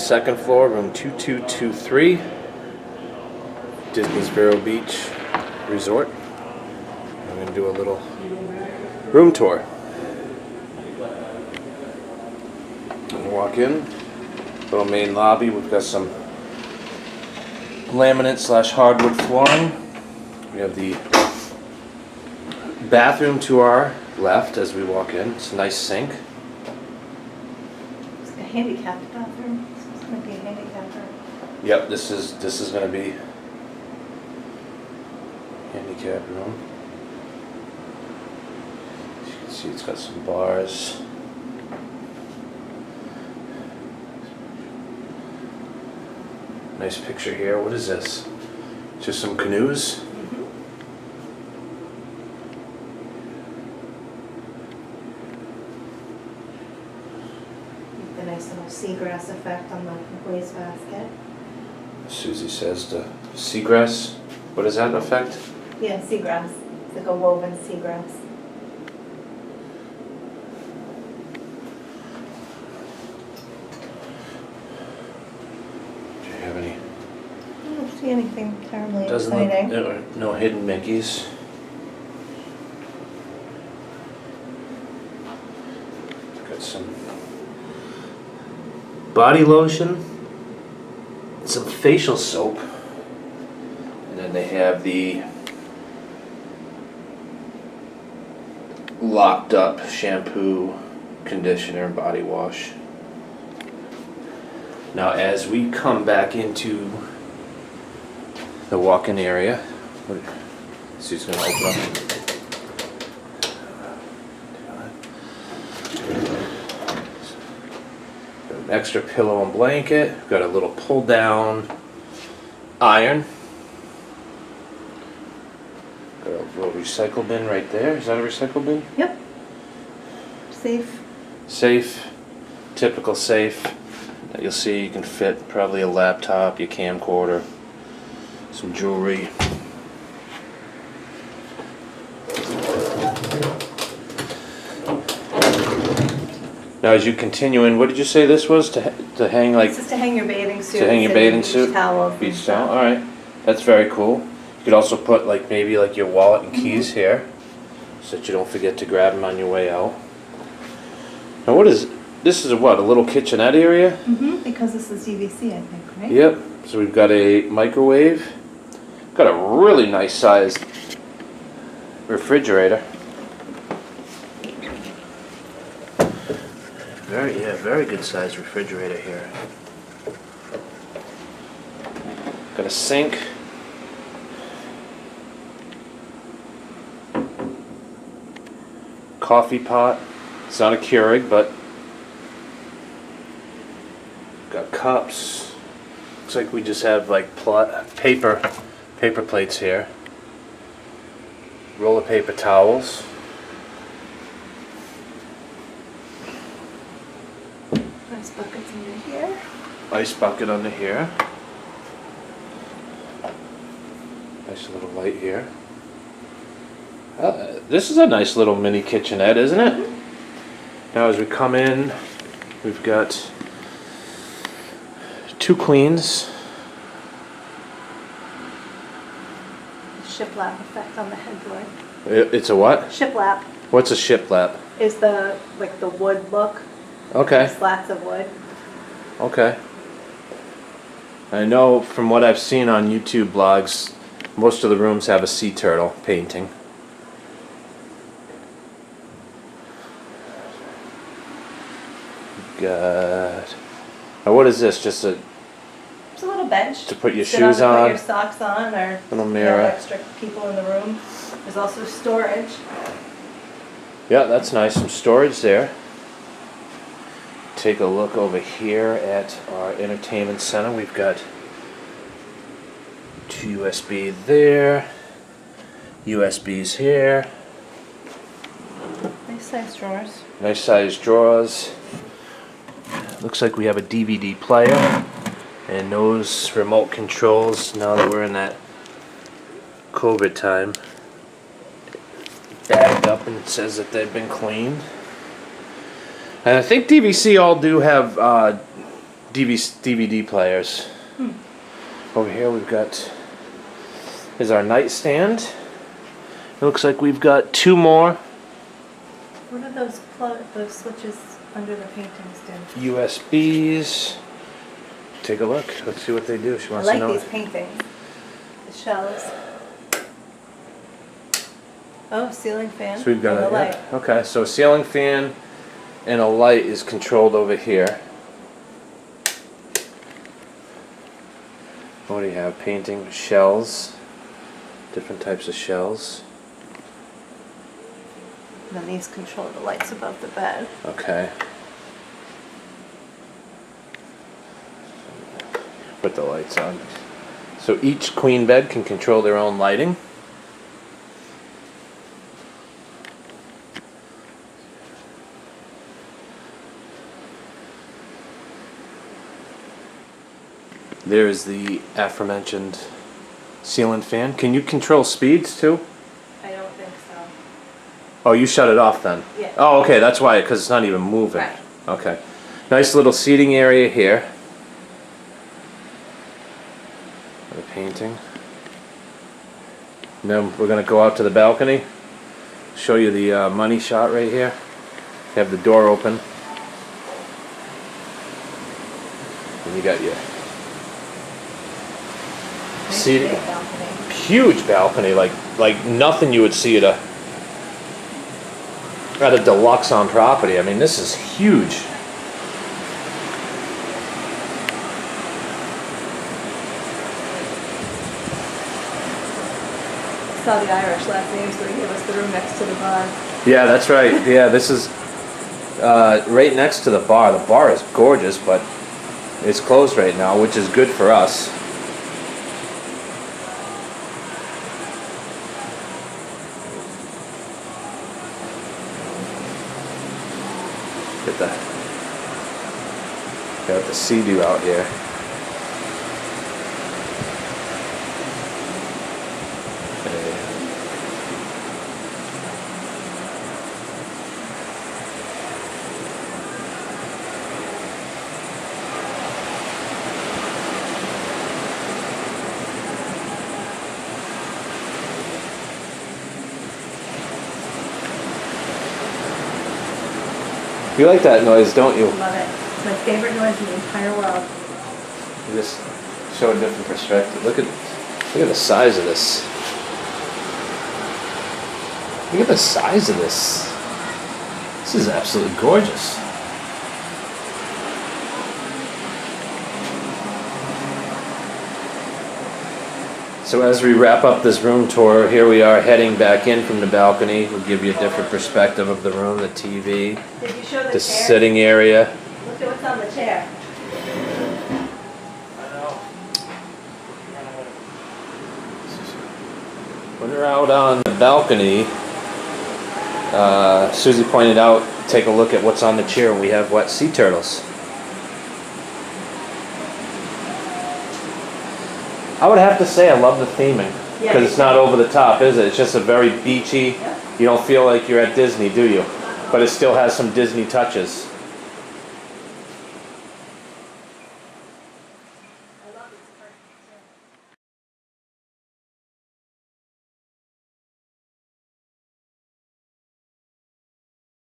second floor, room 2223, Disney's Vero Beach Resort. I'm going to do a little room tour. Walk in, little main lobby. We've got some laminate / hardwood flooring. We have the bathroom to our left as we walk in. It's a nice sink. It's like a handicapped bathroom. It's going to be a handicapped room. Yep, this is going to be handicap room. As you can see, it's got some bars. Nice picture here. What is this? Just some canoes? The nice little seagrass effect on the wastebasket. Susie says the seagrass. What is that effect? Yeah, seagrass. It's like a woven seagrass. Do you have any? I don't see anything terribly Doesn't exciting. look, no hidden Mickeys. Got some body lotion, some facial soap, and then they have the locked up shampoo, conditioner, and body wash. Now as we come back into the walk-in area, Sue's going to open up. Got an extra pillow and blanket. Got a little pull-down iron. Got a little recycle bin right there. Is that a recycle bin? Yep. Safe. Safe. Typical safe that you'll see. You can fit probably a laptop, your camcorder, some jewelry. Now, as you continue in, what did you say this was to hang like? This is to hang your bathing suit. To hang your bathing suit. Towels. Beach towel. All right, that's very cool. You could also put like maybe like your wallet and keys here, so that you don't forget to grab them on your way out. Now, what is this? Is a what? A little kitchenette area? Because this is UVC, I think, right? Yep. So we've got a microwave. Got a really nice sized refrigerator. Very good sized refrigerator here. Got a sink. Coffee pot. It's not a Keurig, but got cups. Looks like we just have like paper plates here. Roll of paper towels. Nice buckets under here. Ice bucket under here. Nice little light here. This is a nice little mini kitchenette, isn't it? Now as we come in, we've got 2 queens. Shiplap effect on the headboard. It's a what? Shiplap What's a shiplap? is the wood look. Okay. Slats of wood. Okay. I know from what I've seen on YouTube blogs, most of the rooms have a sea turtle painting. Got. Now what is this? Just a It's a little bench to put your sit shoes on. To on. put your socks on, or Little you mirror. have extra people in the room. There's also storage. Yeah, that's nice. Some storage there. Take a look over here at our entertainment center. We've got 2 USB there, USBs here. Nice size drawers. Nice sized drawers. Looks like we have a DVD player and those remote controls, now that we're in that COVID time, bagged up and it says that they've been cleaned. And I think DVC all do have DVD players. Over here we've got is our nightstand. It looks like we've got 2 more What are those switches under the painting stand? USBs. Take a look. Let's see what they do. She I wants to like know. these paintings. The shells. Oh, ceiling fan. So we've got and a a light. yeah. Okay, so ceiling fan and a light is controlled over here. What do you have? Painting shells. Different types of shells. And then these control the lights above the bed. Okay. Put the lights on. So each queen bed can control their own lighting. There is the aforementioned ceiling fan. Can you control speeds too? I don't think so. Oh, you shut it off then? Yeah. Oh, okay, that's why, because it's not even moving. Right. Okay. Nice little seating area here. The painting. And then we're going to go out to the balcony. Show you the money shot right here. You have the door open. And you got your Nice seating. big balcony. Huge balcony, like nothing you would see at a deluxe on property. I mean, this is huge. I saw the Irish last name, so they gave us the room next to the bar. Yeah, that's right. Yeah, this is right next to the bar. The bar is gorgeous, but it's closed right now, which is good for us. Got the sea-doo out here. You like that noise, don't you? Love it. It's my favorite noise in the entire world. You just show a different perspective. Look at the size of this. Look at the size of this. This is absolutely gorgeous. So as we wrap up this room tour, here we are heading back in from the balcony. We'll give you a different perspective of the room, the TV, Did you show the the chair? sitting area. Look at what's on the chair. When we're out on the balcony, Susie pointed out, take a look at what's on the chair, and we have wet sea turtles. I would have to say I love the theming, because it's not over the top, is it? It's just a very beachy, you don't feel like you're at Disney, do you? But it still has some Disney touches. I love it.